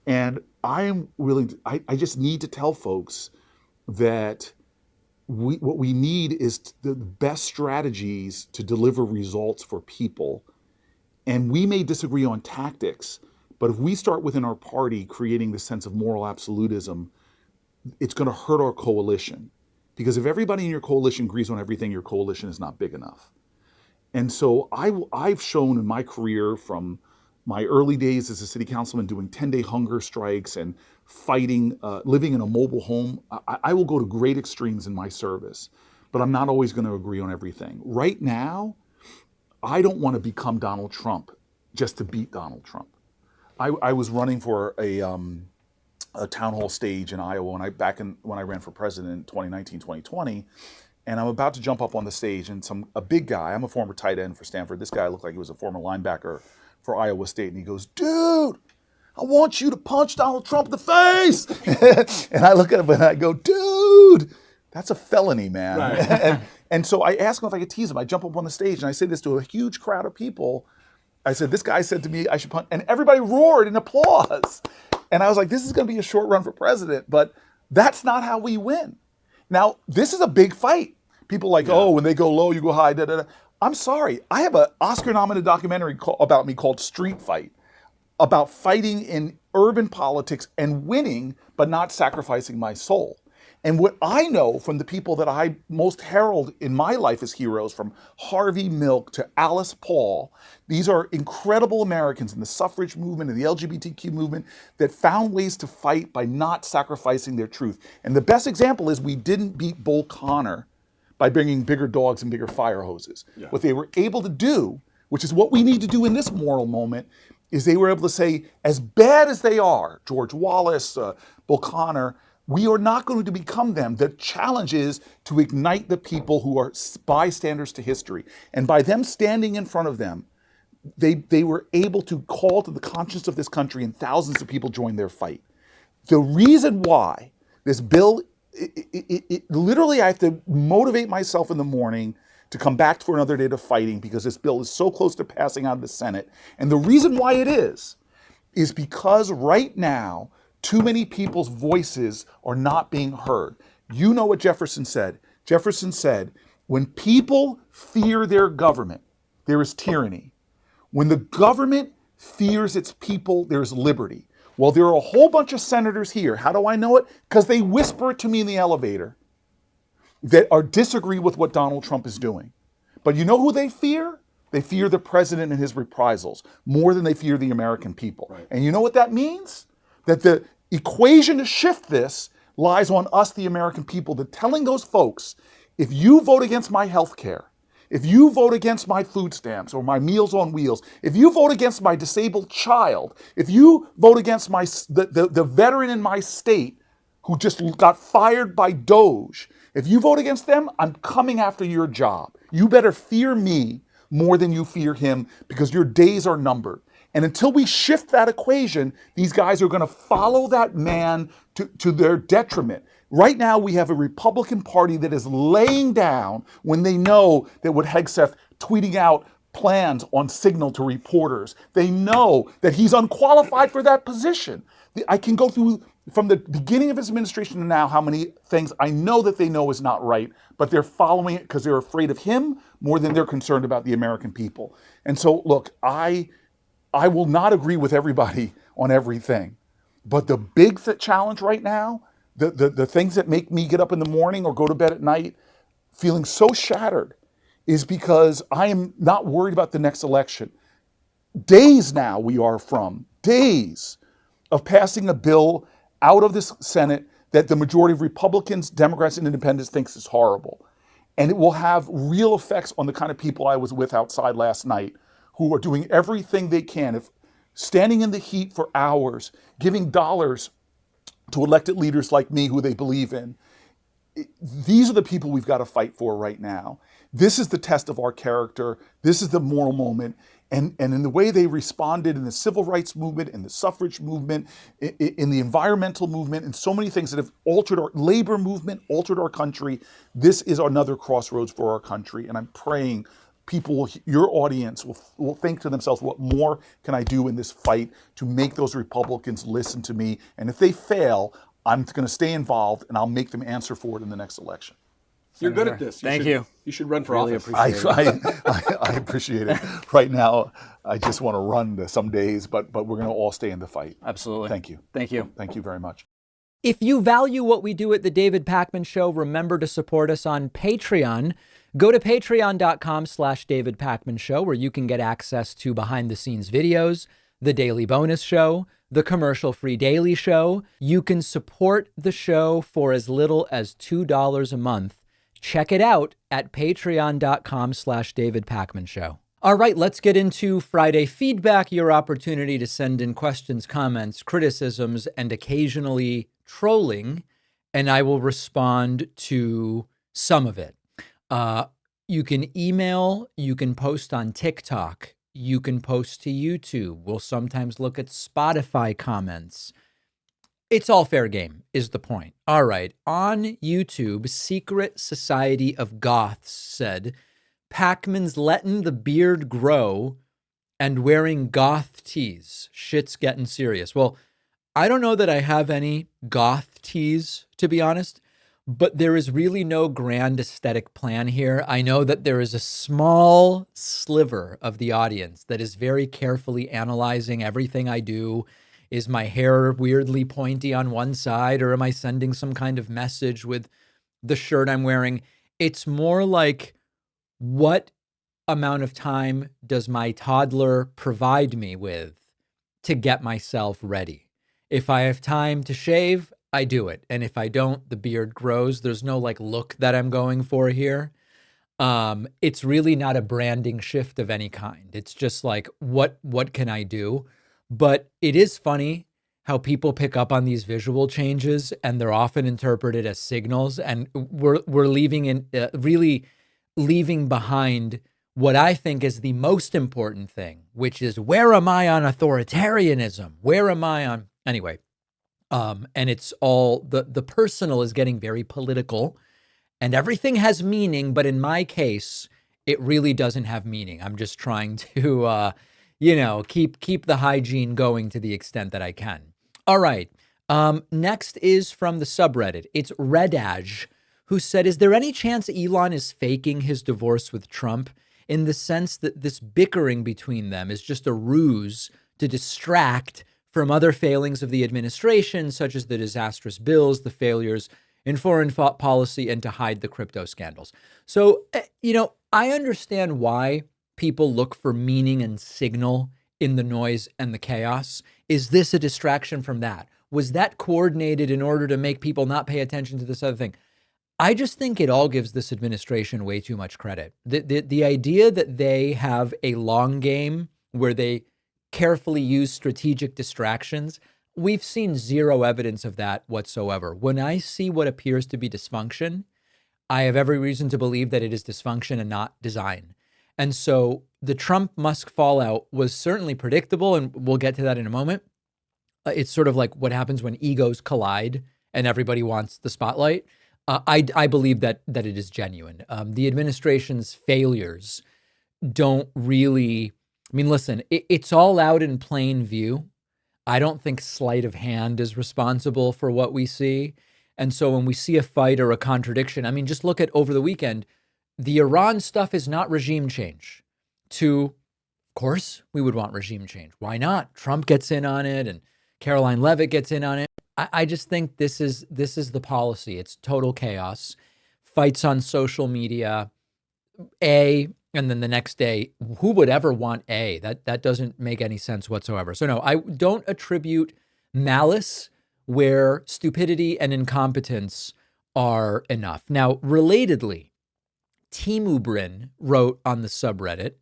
And I am willing to, I just need to tell folks that what we need is the best strategies to deliver results for people. And we may disagree on tactics, but if we start within our party creating this sense of moral absolutism, it's going to hurt our coalition. Because if everybody in your coalition agrees on everything, your coalition is not big enough. And so I've shown in my career from my early days as a city councilman doing 10-day hunger strikes and fighting, living in a mobile home, I will go to great extremes in my service, but I'm not always going to agree on everything. Right now, I don't want to become Donald Trump just to beat Donald Trump. I was running for a town hall stage in Iowa when I ran for president in 2019, 2020, and I'm about to jump up on the stage and a big guy, I'm a former tight end for Stanford, this guy looked like he was a former linebacker for Iowa State, and he goes, "Dude, I want you to punch Donald Trump in the face." And I look at him and I go, "Dude, that's a felony, man." Right. and so I asked him if I could tease him. I jump up on the stage and I say this to a huge crowd of people. I said, "This guy said to me I should punch," and everybody roared in applause. And I was like, this is going to be a short run for president, but that's not how we win. Now, this is a big fight. People like, oh, when they go low, you go high, da, da, da. I'm sorry. I have an Oscar-nominated documentary about me called Street Fight, about fighting in urban politics and winning, but not sacrificing my soul. And what I know from the people that I most herald in my life as heroes, from Harvey Milk to Alice Paul, these are incredible Americans in the suffrage movement and the LGBTQ movement that found ways to fight by not sacrificing their truth. And the best example is we didn't beat Bull Connor by bringing bigger dogs and bigger fire hoses. Yeah. What they were able to do, which is what we need to do in this moral moment, is they were able to say, as bad as they are, George Wallace, Bull Connor, we are not going to become them. The challenge is to ignite the people who are bystanders to history. And by them standing in front of them, they were able to call to the conscience of this country, and thousands of people joined their fight. The reason why this bill, literally I have to motivate myself in the morning to come back for another day of fighting because this bill is so close to passing out of the Senate. And the reason why it is because right now, too many people's voices are not being heard. You know what Jefferson said. Jefferson said, when people fear their government, there is tyranny. When the government fears its people, there's liberty. Well, there are a whole bunch of senators here. How do I know it? Because they whisper it to me in the elevator that disagree with what Donald Trump is doing. But you know who they fear? They fear the president and his reprisals more than they fear the American people. Right. And you know what that means? That the equation to shift this lies on us, the American people, to telling those folks, if you vote against my health care, if you vote against my food stamps or my Meals on Wheels, if you vote against my disabled child, if you vote against the veteran in my state who just got fired by Doge. If you vote against them, I'm coming after your job. You better fear me more than you fear him, because your days are numbered. And until we shift that equation, these guys are going to follow that man to their detriment. Right now, we have a Republican Party that is laying down when they know that what Hegseth tweeting out plans on Signal to reporters. They know that he's unqualified for that position. I can go through from the beginning of his administration to now how many things I know that they know is not right, but they're following it because they're afraid of him more than they're concerned about the American people. And so, look, I will not agree with everybody on everything, but the big challenge right now, the things that make me get up in the morning or go to bed at night feeling so shattered, is because I am not worried about the next election. Days now we are from, days of passing a bill out of this Senate that the majority of Republicans, Democrats, and Independents thinks is horrible. And it will have real effects on the kind of people I was with outside last night, who are doing everything they can, if standing in the heat for hours, giving dollars to elected leaders like me who they believe in. These are the people we've got to fight for right now. This is the test of our character. This is the moral moment. And in the way they responded in the civil rights movement, in the suffrage movement, in the environmental movement, and so many things that have altered our labor movement, altered our country, this is another crossroads for our country. And I'm praying people, your audience, will think to themselves, what more can I do in this fight to make those Republicans listen to me? And if they fail, I'm going to stay involved and I'll make them answer for it in the next election. You're good at this. Thank you. You should run for Really office. I appreciate it. Right now, I just want to run some days, but we're going to all stay in the fight. Absolutely. Thank you. Thank you. Thank you very much. If you value what we do at The David Pakman Show, remember to support us on Patreon. Go to patreon.com/David Pakman Show, where you can get access to behind-the-scenes videos, the daily bonus show, the commercial-free daily show. You can support the show for as little as $2 a month. Check it out at patreon.com/David Pakman Show. All right, let's get into Friday feedback, your opportunity to send in questions, comments, criticisms, and occasionally trolling, and I will respond to some of it. You can email, you can post on TikTok, you can post to YouTube. We'll sometimes look at Spotify comments. It's all fair game, is the point. All right, on YouTube, Secret Society of Goths said, Pakman's letting the beard grow and wearing goth tees. Shit's getting serious. Well, I don't know that I have any goth tees, to be honest, but there is really no grand aesthetic plan here. I know that there is a small sliver of the audience that is very carefully analyzing everything I do. Is my hair weirdly pointy on one side, or am I sending some kind of message with the shirt I'm wearing? It's more like, what amount of time does my toddler provide me with to get myself ready? If I have time to shave, I do it. And if I don't, the beard grows. There's no like look that I'm going for here. It's really not a branding shift of any kind. It's just like, what can I do? But it is funny how people pick up on these visual changes, and they're often interpreted as signals. And we're really leaving behind what I think is the most important thing, which is, where am I on authoritarianism? Where am I on? Anyway, and it's all, the personal is getting very political, and everything has meaning. But in my case, it really doesn't have meaning. I'm just trying to, keep the hygiene going to the extent that I can. All right. Next is from the subreddit. It's Redage, who said, is there any chance Elon is faking his divorce with Trump, in the sense that this bickering between them is just a ruse to distract from other failings of the administration, such as the disastrous bills, the failures in foreign policy, and to hide the crypto scandals? So, I understand why people look for meaning and signal in the noise and the chaos. Is this a distraction from that? Was that coordinated in order to make people not pay attention to this other thing? I just think it all gives this administration way too much credit. The idea that they have a long game where they carefully use strategic distractions, We've seen zero evidence of that whatsoever. When I see what appears to be dysfunction, I have every reason to believe that it is dysfunction and not design. And so the Trump-Musk fallout was certainly predictable, and we'll get to that in a moment. It's sort of like what happens when egos collide and everybody wants the spotlight. I believe that it is genuine. The administration's failures don't really, I mean, listen, it's all out in plain view. I don't think sleight of hand is responsible for what we see. And so when we see a fight or a contradiction, I mean, just look at over the weekend, the Iran stuff is not regime change. Of course, we would want regime change. Why not? Trump gets in on it and Caroline Leavitt gets in on it. I just think this is the policy. It's total chaos. Fights on social media, and then the next day, who would ever want A? That doesn't make any sense whatsoever. So no, I don't attribute malice where stupidity and incompetence are enough. Now, relatedly, Timu Brin wrote on the subreddit,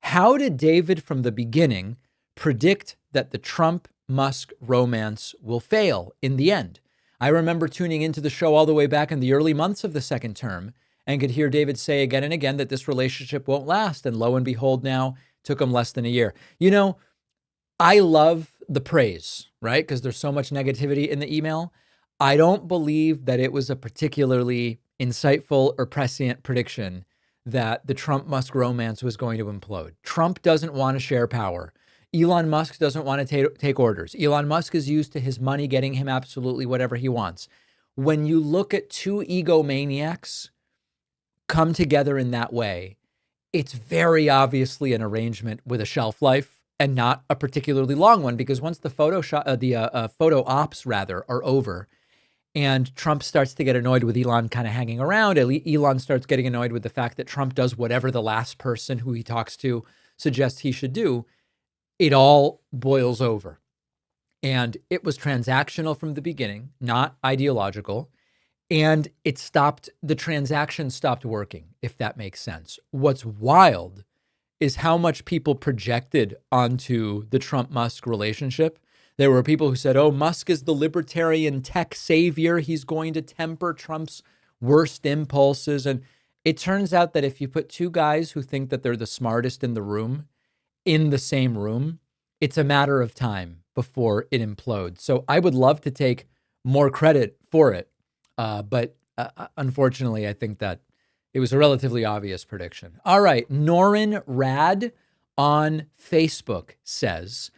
how did David from the beginning predict that the Trump-Musk romance will fail in the end? I remember tuning into the show all the way back in the early months of the second term and could hear David say again and again that this relationship won't last. And lo and behold, now took him less than a year. You know, I love the praise, right? Because there's so much negativity in the email. I don't believe that it was a particularly insightful or prescient prediction that the Trump-Musk romance was going to implode. Trump doesn't want to share power. Elon Musk doesn't want to take orders. Elon Musk is used to his money getting him absolutely whatever he wants. When you look at two egomaniacs come together in that way, it's very obviously an arrangement with a shelf life and not a particularly long one, because once the photo ops are over and Trump starts to get annoyed with Elon kind of hanging around, Elon starts getting annoyed with the fact that Trump does whatever the last person who he talks to suggests he should do, it all boils over. And it was transactional from the beginning, not ideological. And the transaction stopped working, if that makes sense. What's wild is how much people projected onto the Trump-Musk relationship. There were people who said, oh, Musk is the libertarian tech savior. He's going to temper Trump's worst impulses. And it turns out that if you put two guys who think that they're the smartest in the room in the same room, it's a matter of time before it implodes. So I would love to take more credit for it. But unfortunately, I think that it was a relatively obvious prediction. All right. Norin Rad on Facebook says,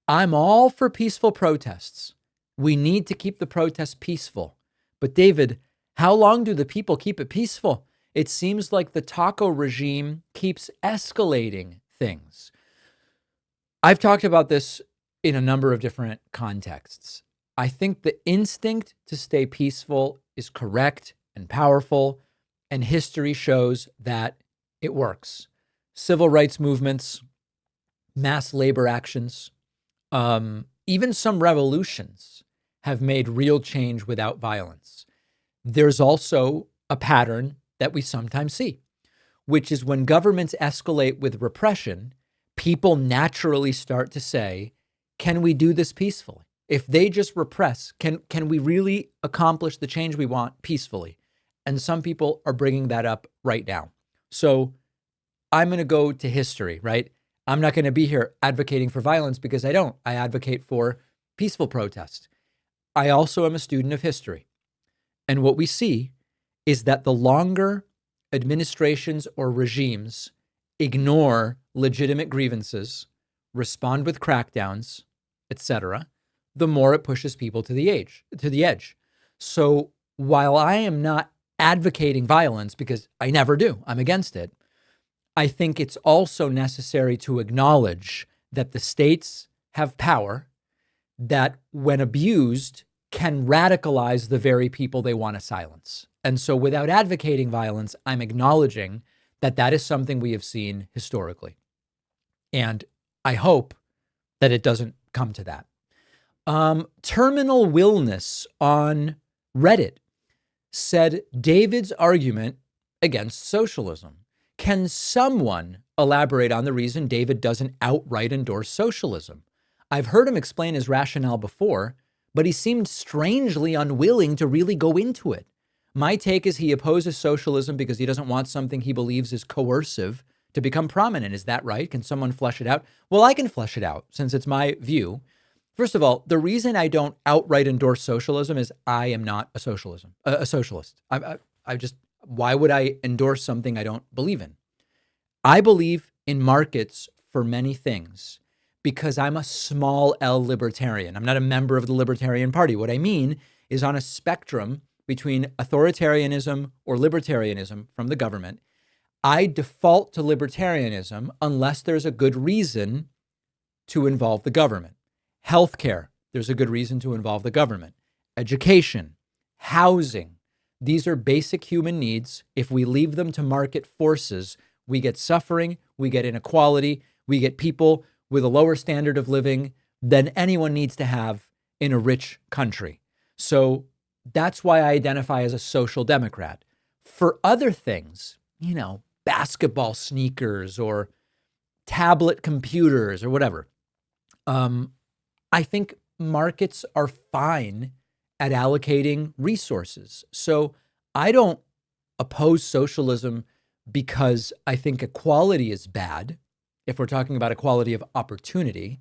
I'm all for peaceful protests. We need to keep the protests peaceful. But David, how long do the people keep it peaceful? It seems like the taco regime keeps escalating things. I've talked about this in a number of different contexts. I think the instinct to stay peaceful is correct and powerful, and history shows that it works. Civil rights movements, mass labor actions, even some revolutions have made real change without violence. There's also a pattern that we sometimes see, which is when governments escalate with repression, people naturally start to say, can we do this peacefully? If they just repress, can we really accomplish the change we want peacefully? And some people are bringing that up right now. So I'm going to go to history, right? I'm not going to be here advocating for violence because I don't. I advocate for peaceful protest. I also am a student of history. And what we see is that the longer administrations or regimes ignore legitimate grievances, respond with crackdowns, etc., the more it pushes people to the edge. So while I am not advocating violence, because I never do, I'm against it, I think it's also necessary to acknowledge that the states have power that, when abused, can radicalize the very people they want to silence. And so without advocating violence, I'm acknowledging that that is something we have seen historically. And I hope that it doesn't come to that. Terminal Willness on Reddit said David's argument against socialism. Can someone elaborate on the reason David doesn't outright endorse socialism? I've heard him explain his rationale before, but he seemed strangely unwilling to really go into it. My take is he opposes socialism because he doesn't want something he believes is coercive to become prominent. Is that right? Can someone flesh it out? Well, I can flesh it out since it's my view. First of all, the reason I don't outright endorse socialism is I am not a socialist. Why would I endorse something I don't believe in? I believe in markets for many things because I'm a small L libertarian. I'm not a member of the Libertarian Party. What I mean is on a spectrum between authoritarianism or libertarianism from the government, I default to libertarianism unless there's a good reason to involve the government. Healthcare, there's a good reason to involve the government. Education, housing, these are basic human needs. If we leave them to market forces, we get suffering, we get inequality, we get people with a lower standard of living than anyone needs to have in a rich country. So that's why I identify as a social democrat. For other things, basketball sneakers or tablet computers or whatever, I think markets are fine at allocating resources. So I don't oppose socialism because I think equality is bad. If we're talking about equality of opportunity,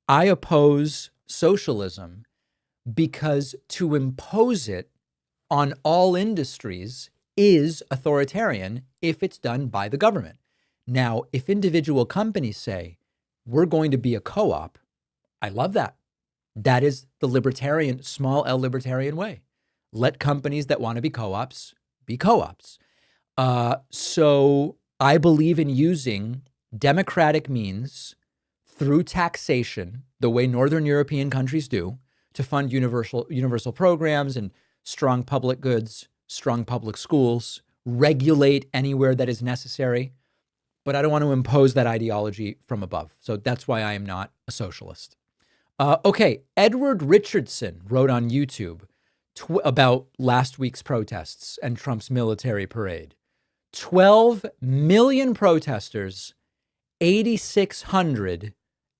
I oppose socialism because to impose it on all industries is authoritarian if it's done by the government. Now, if individual companies say, we're going to be a co-op, I love that. That is the libertarian, small L libertarian way. Let companies that want to be co-ops be co-ops. So I believe in using democratic means through taxation, the way Northern European countries do, to fund universal programs and strong public goods, strong public schools, regulate anywhere that is necessary. But I don't want to impose that ideology from above. So that's why I am not a socialist. Okay, Edward Richardson wrote on YouTube about last week's protests and Trump's military parade. 12 million protesters, 8,600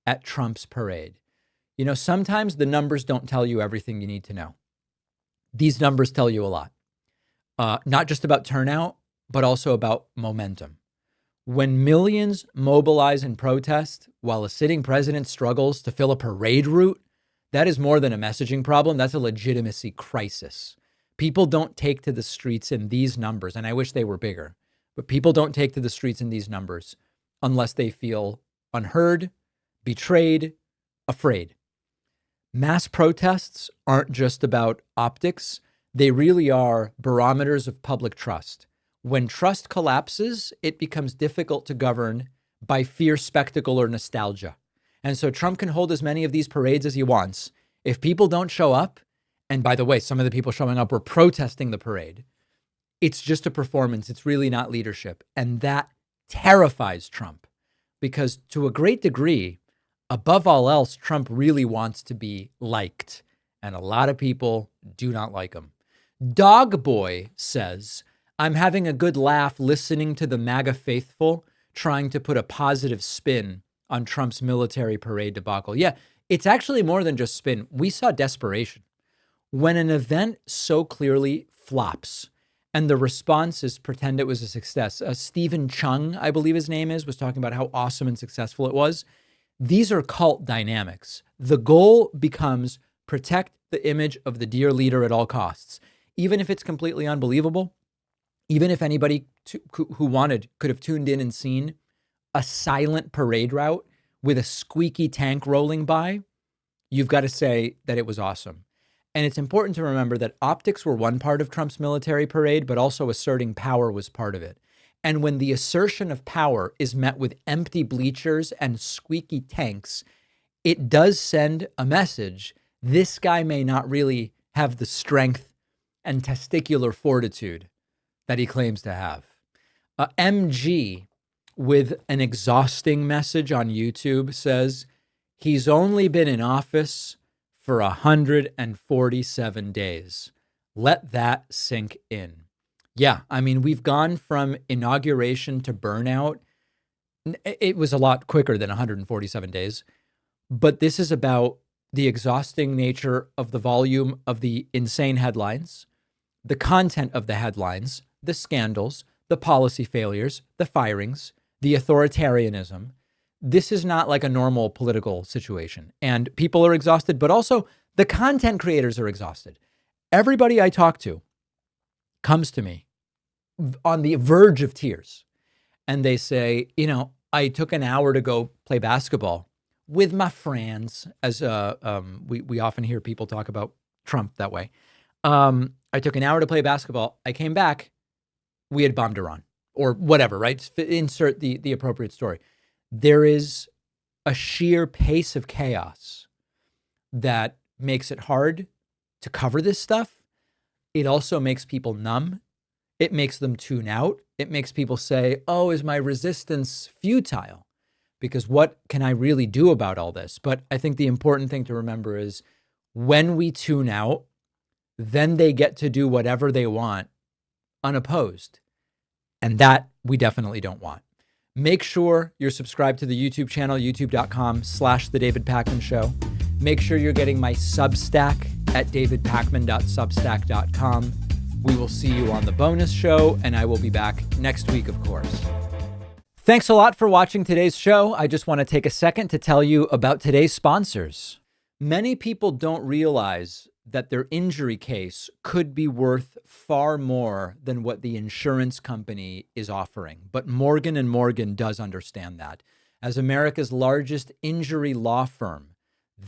at Trump's parade. Sometimes the numbers don't tell you everything you need to know. These numbers tell you a lot, not just about turnout, but also about momentum. When millions mobilize and protest while a sitting president struggles to fill a parade route, that is more than a messaging problem. That's a legitimacy crisis. People don't take to the streets in these numbers, and I wish they were bigger, but people don't take to the streets in these numbers unless they feel unheard, betrayed, afraid. Mass protests aren't just about optics. They really are barometers of public trust. When trust collapses, it becomes difficult to govern by fear, spectacle, or nostalgia. And so Trump can hold as many of these parades as he wants. If people don't show up, and by the way, some of the people showing up were protesting the parade, it's just a performance. It's really not leadership. And that terrifies Trump because to a great degree, above all else, Trump really wants to be liked. And a lot of people do not like him. Dog Boy says, I'm having a good laugh listening to the MAGA faithful trying to put a positive spin on Trump's military parade debacle. Yeah, it's actually more than just spin. We saw desperation. When an event so clearly flops and the response is pretend it was a success. Stephen Chung, I believe his name is, was talking about how awesome and successful it was. These are cult dynamics. The goal becomes protect the image of the dear leader at all costs. Even if it's completely unbelievable, even if anybody who wanted could have tuned in and seen a silent parade route with a squeaky tank rolling by, you've got to say that it was awesome. And it's important to remember that optics were one part of Trump's military parade, but also asserting power was part of it. And when the assertion of power is met with empty bleachers and squeaky tanks, it does send a message. This guy may not really have the strength and testicular fortitude that he claims to have. MG, with an exhausting message on YouTube, says he's only been in office for 147 days. Let that sink in. Yeah, I mean, we've gone from inauguration to burnout. It was a lot quicker than 147 days, But this is about the exhausting nature of the volume of the insane headlines, the content of the headlines, the scandals, the policy failures, the firings, the authoritarianism. This is not like a normal political situation. And people are exhausted, but also the content creators are exhausted. Everybody I talk to comes to me on the verge of tears. And they say, I took an hour to go play basketball with my friends, as we often hear people talk about Trump that way. I took an hour to play basketball. I came back. We had bombed Iran or whatever, right? Insert the appropriate story. There is a sheer pace of chaos that makes it hard to cover this stuff. It also makes people numb. It makes them tune out. It makes people say, oh, is my resistance futile? Because what can I really do about all this? But I think the important thing to remember is when we tune out, then they get to do whatever they want unopposed. And that we definitely don't want. Make sure you're subscribed to the YouTube channel, youtube.com/The David Pakman Show. Make sure you're getting my Substack at davidpakman.substack.com. We will see you on the bonus show, and I will be back next week, of course. Thanks a lot for watching today's show. I just want to take a second to tell you about today's sponsors. Many people don't realize that their injury case could be worth far more than what the insurance company is offering. But Morgan & Morgan does understand that. As America's largest injury law firm,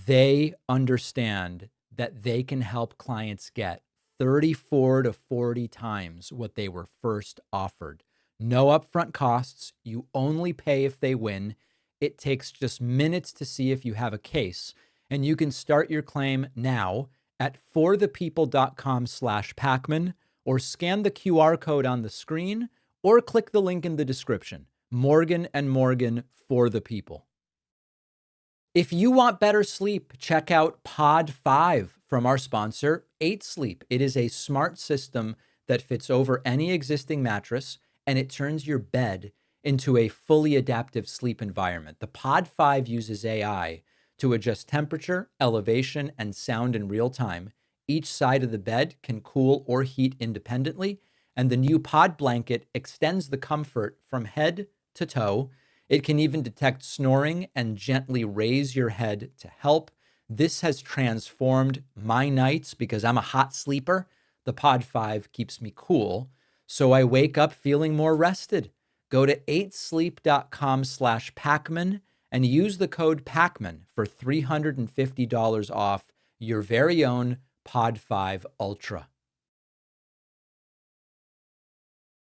they understand that they can help clients get 34 to 40 times what they were first offered. No upfront costs. You only pay if they win. It takes just minutes to see if you have a case, and you can start your claim now at forthepeople.com/Pakman, or scan the QR code on the screen, or click the link in the description. Morgan & Morgan, for the people. If you want better sleep, check out Pod 5 from our sponsor, 8 Sleep. It is a smart system that fits over any existing mattress, and it turns your bed into a fully adaptive sleep environment. The Pod 5 uses AI to adjust temperature, elevation, and sound in real time. Each side of the bed can cool or heat independently, and the new Pod blanket extends the comfort from head to toe. It can even detect snoring and gently raise your head to help. This has transformed my nights because I'm a hot sleeper. The Pod 5 keeps me cool, so I wake up feeling more rested. Go to 8sleep.com/Pakman and use the code Pakman for $350 off your very own Pod 5 Ultra.